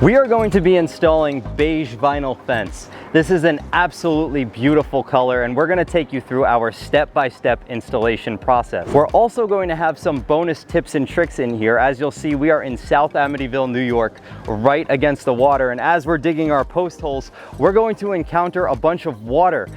We are going to be installing beige vinyl fence. This is an absolutely beautiful color, and we're going to take you through our step-by-step installation process. We're also going to have some bonus tips and tricks in here. As you'll see, we are in South Amityville, New York, right against the water, and as we're digging our post holes, we're going to encounter a bunch of water.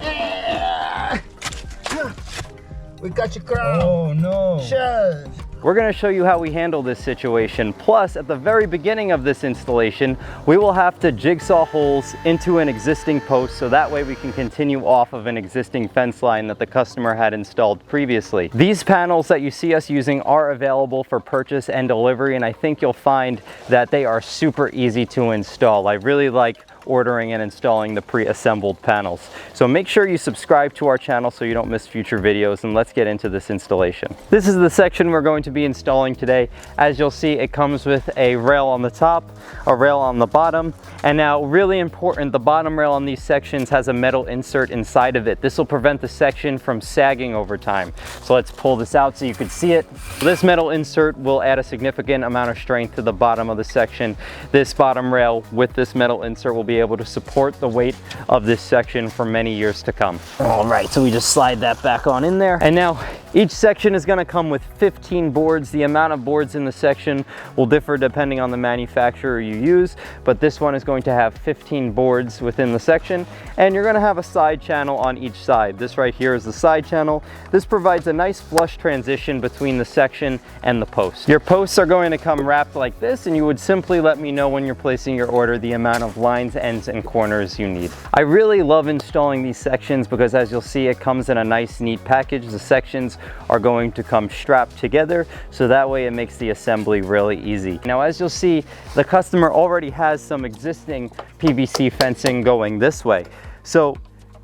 We got your crown. Oh no. Shove. We're going to show you how we handle this situation. Plus, at the very beginning of this installation, we will have to jigsaw holes into an existing post so that way we can continue off of an existing fence line that the customer had installed previously. These panels that you see us using are available for purchase and delivery, and I think you'll find that they are super easy to install. I really like ordering and installing the pre-assembled panels. So make sure you subscribe to our channel so you don't miss future videos, and let's get into this installation. This is the section we're going to be installing today. As you'll see, it comes with a rail on the top, a rail on the bottom, and now really important, the bottom rail on these sections has a metal insert inside of it. This will prevent the section from sagging over time. So let's pull this out so you can see it. This metal insert will add a significant amount of strength to the bottom of the section. This bottom rail with this metal insert will be able to support the weight of this section for many years to come. All right, so we just slide that back on in there. And now each section is going to come with 15 boards. The amount of boards in the section will differ depending on the manufacturer you use, but this one is going to have 15 boards within the section, and you're going to have a side channel on each side. This right here is the side channel. This provides a nice flush transition between the section and the post. Your posts are going to come wrapped like this, and you would simply let me know when you're placing your order the amount of lines, ends, and corners you need. I really love installing these sections because, as you'll see, it comes in a nice neat package. The sections are going to come strapped together, so that way it makes the assembly really easy. Now, as you'll see, the customer already has some existing PVC fencing going this way. So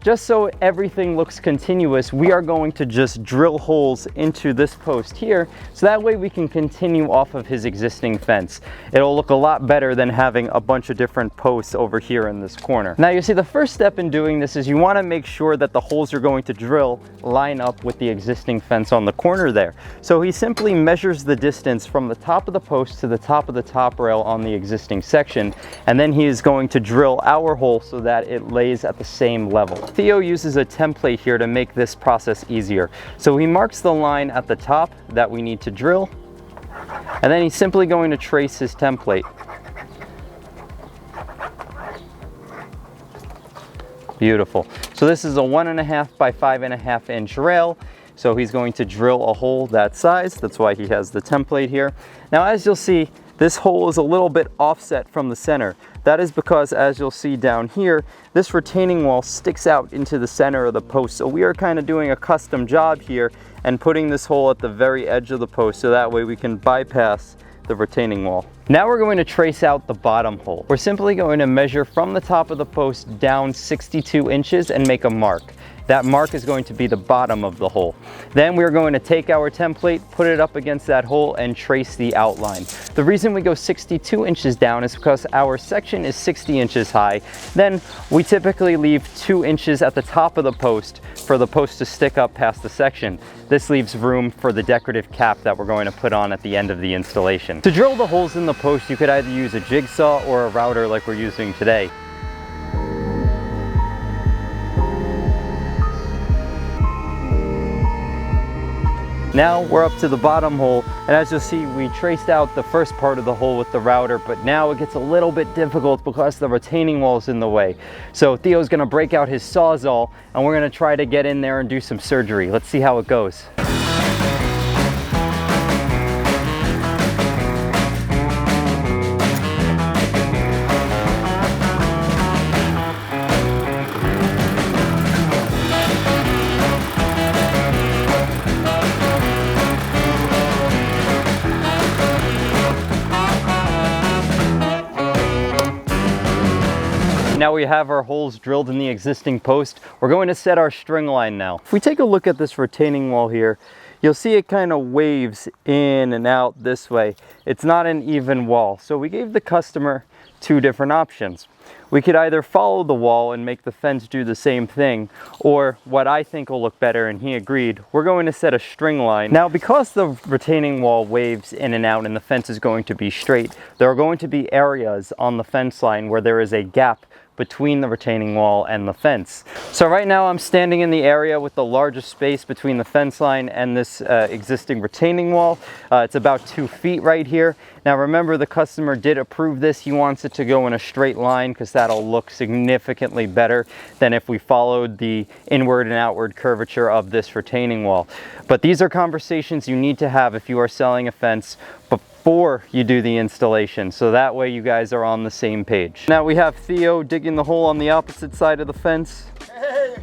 just so everything looks continuous, we are going to just drill holes into this post here, so that way we can continue off of his existing fence. It'll look a lot better than having a bunch of different posts over here in this corner. Now, you see, the first step in doing this is you want to make sure that the holes you're going to drill line up with the existing fence on the corner there. So he simply measures the distance from the top of the post to the top of the top rail on the existing section, and then he is going to drill our hole so that it lays at the same level. Theo uses a template here to make this process easier. So he marks the line at the top that we need to drill, and then he's simply going to trace his template. Beautiful. So this is a 1.5 by 5.5 inch rail. So he's going to drill a hole that size. That's why he has the template here. Now, as you'll see, this hole is a little bit offset from the center. That is because, as you'll see down here, this retaining wall sticks out into the center of the post. So we are kind of doing a custom job here and putting this hole at the very edge of the post, so that way we can bypass the retaining wall. Now we're going to trace out the bottom hole. We're simply going to measure from the top of the post down 62 inches and make a mark. That mark is going to be the bottom of the hole. Then we're going to take our template, put it up against that hole, and trace the outline. The reason we go 62 inches down is because our section is 60 inches high. Then we typically leave 2 inches at the top of the post for the post to stick up past the section. This leaves room for the decorative cap that we're going to put on at the end of the installation. To drill the holes in the post, you could either use a jigsaw or a router like we're using today. Now we're up to the bottom hole, and as you'll see, we traced out the first part of the hole with the router, but now it gets a little bit difficult because the retaining wall is in the way. So Theo's gonna break out his Sawzall, and we're gonna try to get in there and do some surgery. Let's see how it goes. Now we have our holes drilled in the existing post. We're going to set our string line now. If we take a look at this retaining wall here, you'll see it kind of waves in and out this way. It's not an even wall. So we gave the customer two different options. We could either follow the wall and make the fence do the same thing, or what I think will look better, and he agreed, we're going to set a string line. Now, because the retaining wall waves in and out and the fence is going to be straight, there are going to be areas on the fence line where there is a gap between the retaining wall and the fence. So right now I'm standing in the area with the largest space between the fence line and this existing retaining wall. It's about 2 feet right here. Now remember, the customer did approve this. He wants it to go in a straight line because that'll look significantly better than if we followed the inward and outward curvature of this retaining wall. But these are conversations you need to have if you are selling a fence before you do the installation, so that way you guys are on the same page. Now we have Theo digging the hole on the opposite side of the fence. Hey,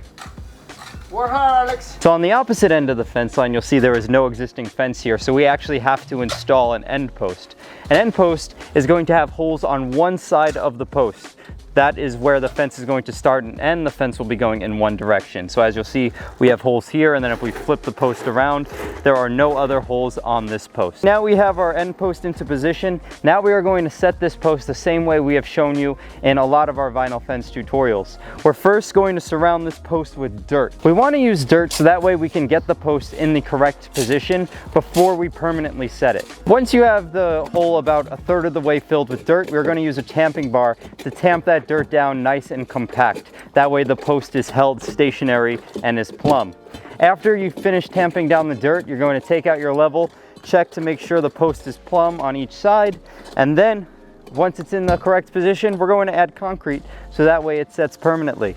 work hard, Alex. So on the opposite end of the fence line, you'll see there is no existing fence here, so we actually have to install an end post. An end post is going to have holes on one side of the post. That is where the fence is going to start and end. The fence will be going in one direction. So as you'll see, we have holes here, and then if we flip the post around, there are no other holes on this post. Now we have our end post into position. Now we are going to set this post the same way we have shown you in a lot of our vinyl fence tutorials. We're first going to surround this post with dirt. We want to use dirt so that way we can get the post in the correct position before we permanently set it. Once you have the hole about 1/3 of the way filled with dirt, we're going to use a tamping bar to tamp that dirt down nice and compact. That way the post is held stationary and is plumb. After you finish tamping down the dirt, you're going to take out your level, check to make sure the post is plumb on each side, and then once it's in the correct position, we're going to add concrete so that way it sets permanently.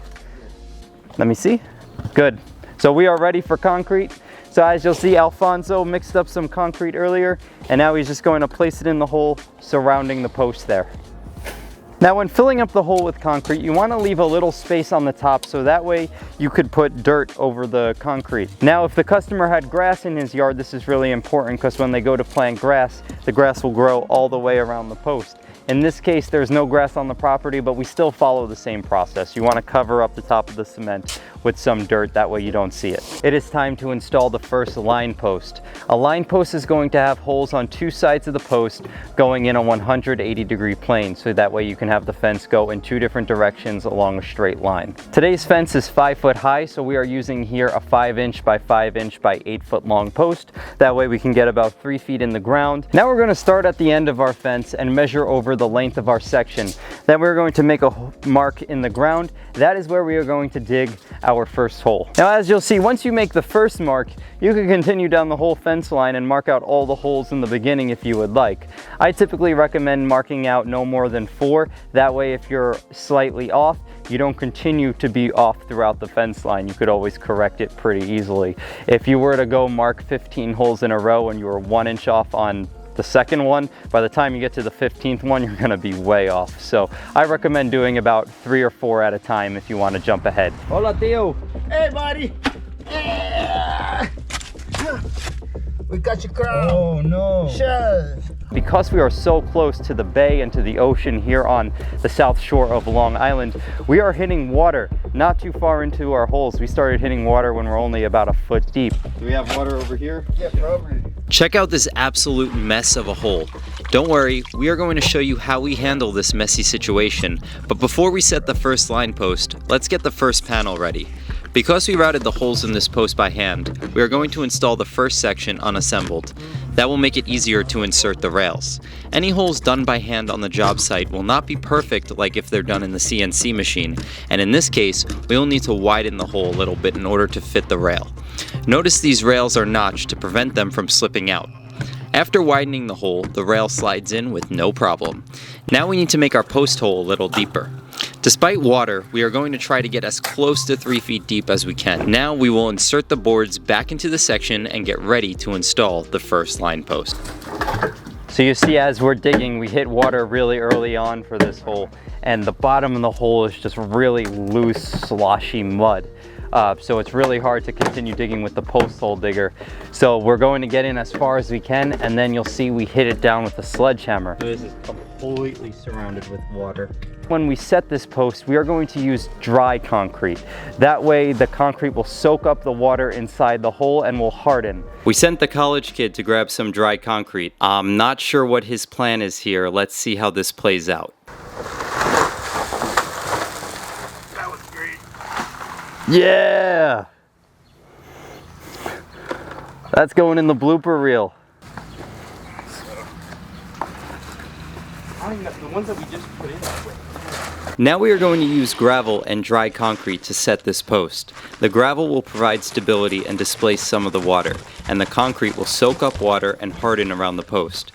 Let me see. Good. So we are ready for concrete. So as you'll see, Alfonso mixed up some concrete earlier, and now he's just going to place it in the hole surrounding the post there. Now when filling up the hole with concrete, you want to leave a little space on the top so that way you could put dirt over the concrete. Now if the customer had grass in his yard, this is really important because when they go to plant grass, the grass will grow all the way around the post. In this case, there's no grass on the property, but we still follow the same process. You want to cover up the top of the cement with some dirt, that way you don't see it. It is time to install the first line post. A line post is going to have holes on 2 sides of the post going in a 180-degree plane, so that way you can have the fence go in 2 different directions along a straight line. Today's fence is 5 foot high, so we are using here a 5-inch by 5-inch by 8-foot long post. That way we can get about 3 feet in the ground. Now we're going to start at the end of our fence and measure over the length of our section. Then we're going to make a mark in the ground. That is where we are going to dig our first hole. Now as you'll see, once you make the first mark, you can continue down the whole fence line and mark out all the holes in the beginning if you would like. I typically recommend marking out no more than 4. That way if you're slightly off, you don't continue to be off throughout the fence line. You could always correct it pretty easily. If you were to go mark 15 holes in a row and you were 1 inch off on the second one, by the time you get to the 15th one, you're gonna be way off. So I recommend doing about 3 or 4 at a time if you want to jump ahead. Hola, Theo. Hey, buddy. Yeah. We got your crown. Oh, no. Sure. Because we are so close to the bay and to the ocean here on the south shore of Long Island, we are hitting water not too far into our holes. We started hitting water when we're only about 1 foot deep. Do we have water over here? Yeah, probably. Check out this absolute mess of a hole. Don't worry, we are going to show you how we handle this messy situation, but before we set the first line post, let's get the first panel ready. Because we routed the holes in this post by hand, we are going to install the first section unassembled. That will make it easier to insert the rails. Any holes done by hand on the job site will not be perfect like if they're done in the CNC machine, and in this case, we will need to widen the hole a little bit in order to fit the rail. Notice these rails are notched to prevent them from slipping out. After widening the hole, the rail slides in with no problem. Now we need to make our post hole a little deeper. Despite water, we are going to try to get as close to 3 feet deep as we can. Now we will insert the boards back into the section and get ready to install the first line post. So you see, as we're digging, we hit water really early on for this hole, and the bottom of the hole is just really loose, sloshy mud. So it's really hard to continue digging with the post hole digger. So we're going to get in as far as we can, and then you'll see we hit it down with a sledgehammer. This is completely surrounded with water. When we set this post, we are going to use dry concrete. That way the concrete will soak up the water inside the hole and will harden. We sent the college kid to grab some dry concrete. I'm not sure what his plan is here. Let's see how this plays out. Yeah! That's going in the blooper reel. The ones that we just put in that way. Now we are going to use gravel and dry concrete to set this post. The gravel will provide stability and displace some of the water, and the concrete will soak up water and harden around the post.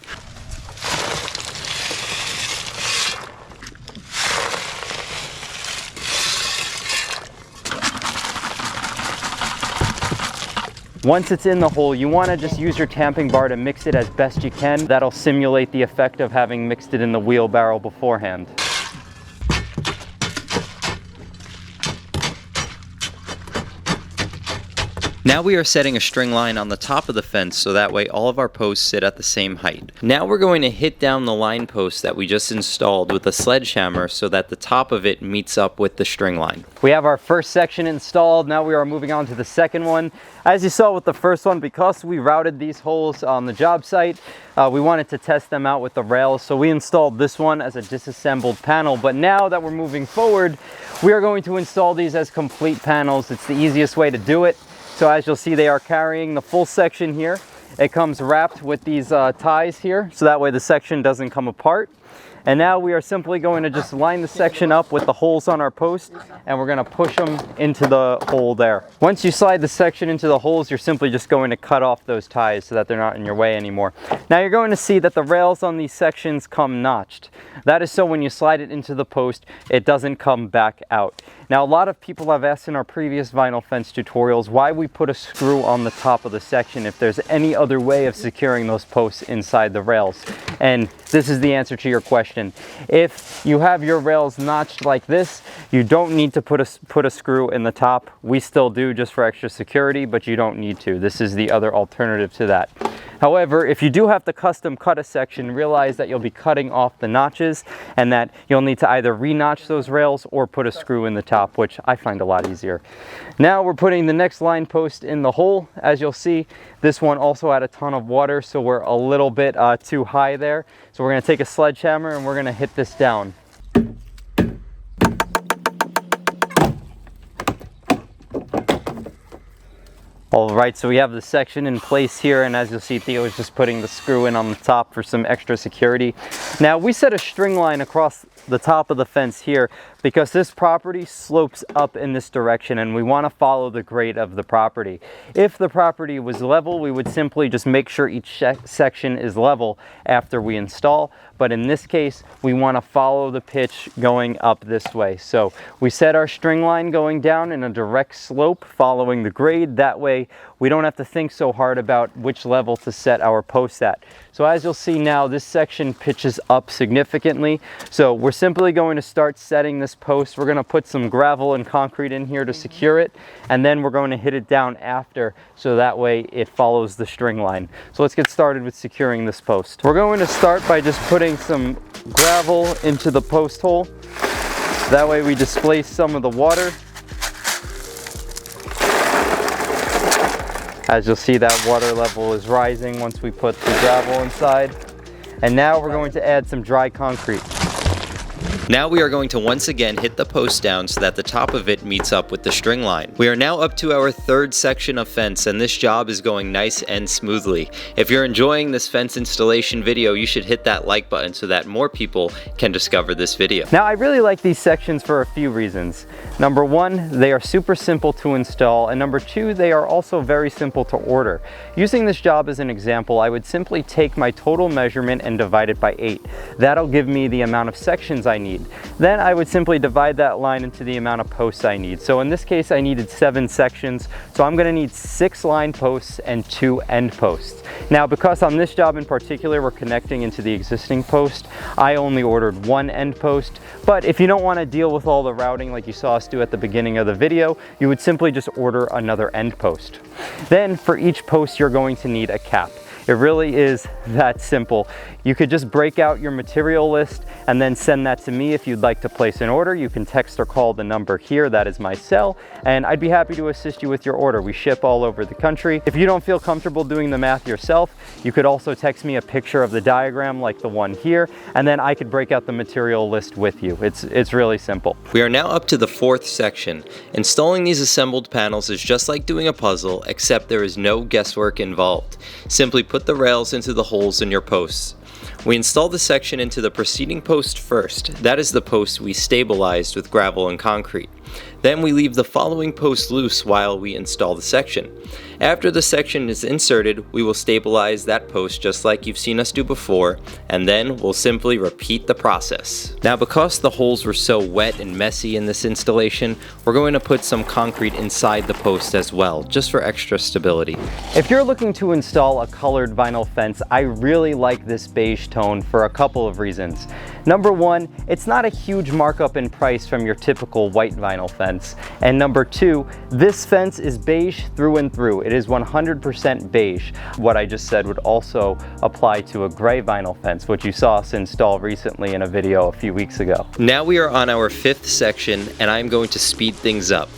Once it's in the hole, you want to just use your tamping bar to mix it as best you can. That'll simulate the effect of having mixed it in the wheelbarrow beforehand. Now we are setting a string line on the top of the fence so that way all of our posts sit at the same height. Now we're going to hit down the line post that we just installed with a sledgehammer so that the top of it meets up with the string line. We have our first section installed. Now we are moving on to the second one. As you saw with the first one, because we routed these holes on the job site, we wanted to test them out with the rails. So we installed this one as a disassembled panel. But now that we're moving forward, we are going to install these as complete panels. It's the easiest way to do it. So as you'll see, they are carrying the full section here. It comes wrapped with these ties here, so that way the section doesn't come apart. And now we are simply going to just line the section up with the holes on our post, and we're going to push them into the hole there. Once you slide the section into the holes, you're simply just going to cut off those ties so that they're not in your way anymore. Now you're going to see that the rails on these sections come notched. That is so when you slide it into the post, it doesn't come back out. Now a lot of people have asked in our previous vinyl fence tutorials why we put a screw on the top of the section if there's any other way of securing those posts inside the rails. And this is the answer to your question. If you have your rails notched like this, you don't need to put a screw in the top. We still do just for extra security, but you don't need to. This is the other alternative to that. However, if you do have to custom cut a section, realize that you'll be cutting off the notches and that you'll need to either re-notch those rails or put a screw in the top, which I find a lot easier. Now we're putting the next line post in the hole. As you'll see, this one also had a ton of water, so we're a little bit too high there. So we're going to take a sledgehammer and we're going to hit this down. All right, so we have the section in place here, and as you'll see, Theo is just putting the screw in on the top for some extra security. Now, we set a string line across the top of the fence here because this property slopes up in this direction and we want to follow the grade of the property. If the property was level, we would simply just make sure each section is level after we install. But in this case, we want to follow the pitch going up this way. So we set our string line going down in a direct slope following the grade. That way we don't have to think so hard about which level to set our posts at. So as you'll see now, this section pitches up significantly. So we're simply going to start setting this post. We're going to put some gravel and concrete in here to secure it, and then we're going to hit it down after, so that way it follows the string line. So let's get started with securing this post. We're going to start by just putting some gravel into the post hole. That way we displace some of the water. As you'll see, that water level is rising once we put the gravel inside. And now we're going to add some dry concrete. Now we are going to once again hit the post down so that the top of it meets up with the string line. We are now up to our third section of fence, and this job is going nice and smoothly. If you're enjoying this fence installation video, you should hit that like button so that more people can discover this video. Now I really like these sections for a few reasons. Number one, they are super simple to install, and number two, they are also very simple to order. Using this job as an example, I would simply take my total measurement and divide it by 8. That'll give me the amount of sections I need. Then I would simply divide that line into the amount of posts I need. So in this case, I needed 7 sections. So I'm going to need 6 line posts and 2 end posts. Now, because on this job in particular, we're connecting into the existing post, I only ordered 1 end post. But if you don't want to deal with all the routing like you saw us do at the beginning of the video, you would simply just order another end post. Then for each post, you're going to need a cap. It really is that simple. You could just break out your material list and then send that to me if you'd like to place an order. You can text or call the number here, that is my cell, and I'd be happy to assist you with your order. We ship all over the country. If you don't feel comfortable doing the math yourself, you could also text me a picture of the diagram like the one here, and then I could break out the material list with you. It's really simple. We are now up to the fourth section. Installing these assembled panels is just like doing a puzzle, except there is no guesswork involved. Simply put the rails into the holes in your posts. We install the section into the preceding post first. That is the post we stabilized with gravel and concrete. Then we leave the following post loose while we install the section. After the section is inserted, we will stabilize that post just like you've seen us do before, and then we'll simply repeat the process. Now, because the holes were so wet and messy in this installation, we're going to put some concrete inside the post as well, just for extra stability. If you're looking to install a colored vinyl fence, I really like this beige tone for a couple of reasons. Number one, it's not a huge markup in price from your typical white vinyl fence. And number two, this fence is beige through and through. It is 100% beige. What I just said would also apply to a gray vinyl fence, which you saw us install recently in a video a few weeks ago. Now we are on our fifth section, and I'm going to speed things up.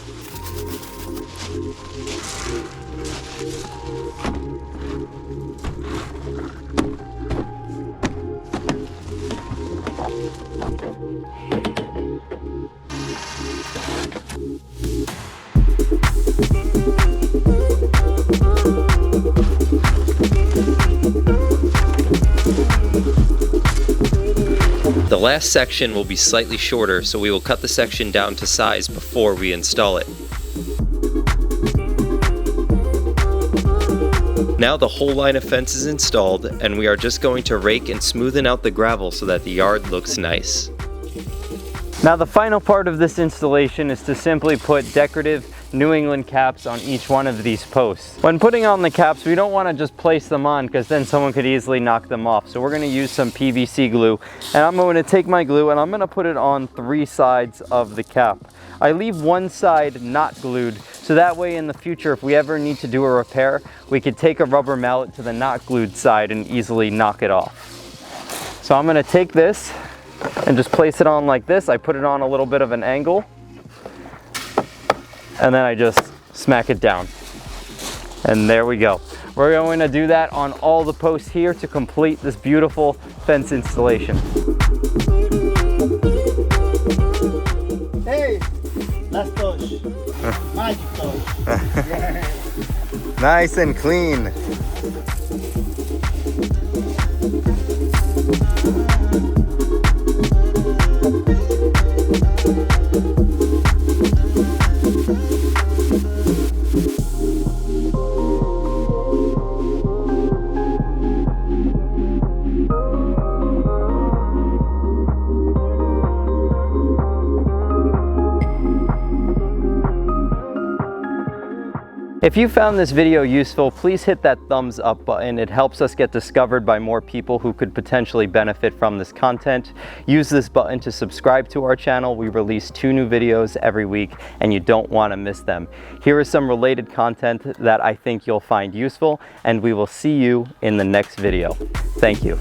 The last section will be slightly shorter, so we will cut the section down to size before we install it. Now the whole line of fence is installed, and we are just going to rake and smoothen out the gravel so that the yard looks nice. Now the final part of this installation is to simply put decorative New England caps on each one of these posts. When putting on the caps, we don't want to just place them on because then someone could easily knock them off. So we're going to use some PVC glue, and I'm going to take my glue and I'm going to put it on 3 sides of the cap. I leave one side not glued, so that way in the future if we ever need to do a repair, we could take a rubber mallet to the not glued side and easily knock it off. So I'm going to take this and just place it on like this. I put it on a little bit of an angle, and then I just smack it down. And there we go. We're going to do that on all the posts here to complete this beautiful fence installation. Hey, last touch. Magic touch. Nice and clean. If you found this video useful, please hit that thumbs up button. It helps us get discovered by more people who could potentially benefit from this content. Use this button to subscribe to our channel. We release 2 new videos every week, and you don't want to miss them. Here is some related content that I think you'll find useful, and we will see you in the next video. Thank you.